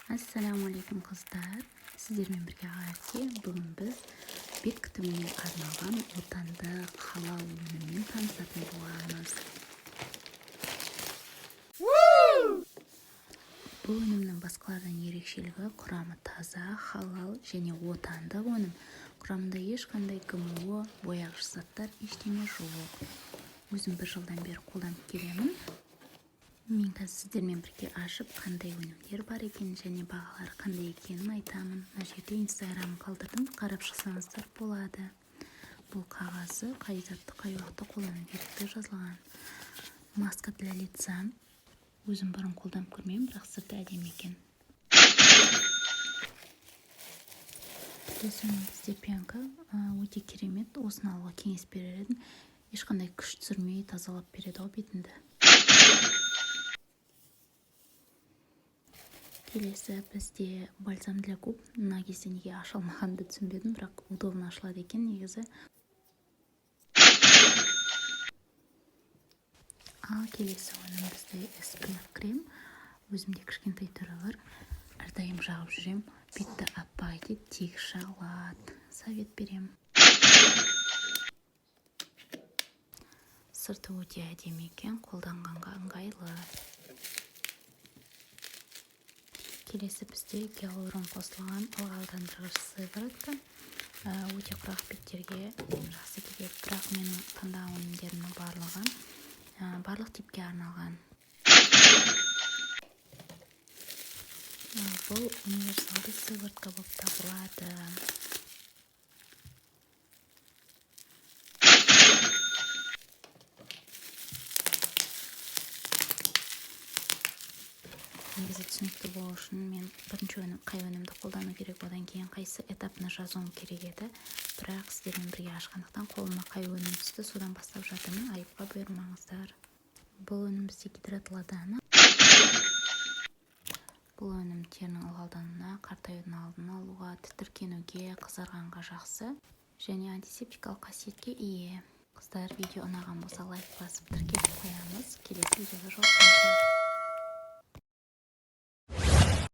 Ассаламу алейкум қыздар. Сіздермен бірге Ғати. Бүгін біз бет күтіміне арналған отандық халал өніммен танысатын боламыз. Бұл өнімнің басқалардан ерекшелігі құрамы таза, халал және отандық өнім. Құрамында ешқандай ГМО, бояғыш заттар ештеңе жоқ. Өзім 1 жылдан бері қолданып келемін. Мен қазір сіздермен бірге ашып, қандай өнімдер бар екенін және бағалары қандай екенін айтамын. Мына жерде Instagram қалдырдым, қарап шықсаңыздар болады. Бұл қағазы қай затты қай уақытта қолдану керектігі жазылған. Маска для лица. Өзім бұрын қолданып көрмеймін, бірақ сырты әдемі екен. Бізде пенка өте керемет. Осыны алуға кеңес берер едім. Ешқандай күш түсірмей тазалап береді ғой бетіңді. Келесі бізде бальзам для губ. Мына кезде неге ашылмағанды түсінбедім, бірақ удобно ашылады екен негізі. Ал келесі өнім бізде SPF крем. Өзімде кішкентай түрі бар. Әрдайым жағып жүрем. Бетті аппақ етеді, тегіс жағылады. Совет берем. Сырты өте әдемі екен, қолданғанға ыңғайлы. Келесі бізде гиалурон қосылған ылғалдандырғыш сыворотка. Өте құрақ беттерге жақсы келеді, бірақ менің таңдаған өнімдерімнің барлығы барлық типке арналған. Бұл универсалды сыворотка болып табылады. Негізі түсінікті болу үшін мен бірінші қай өнімді қолдану керек, одан кейін қайсы этапны жазуым керек еді. Бірақ сіздермен бірге ашқандықтан қолыма қай өнім түсті, содан бастап жатырмын. Айыпқа бұйырмаңыздар. Бұл өнім бізде гидратладана. Бұл өнім терінің ылғалдануына, қартаюдың алдын алуға, тітіркенуге, қызарғанға жақсы және антисептикалық қасиетке ие. Қыздар, видео ұнаған болса лайк басып тіркеліп қоямыз. Келесі видеода жолыққанша.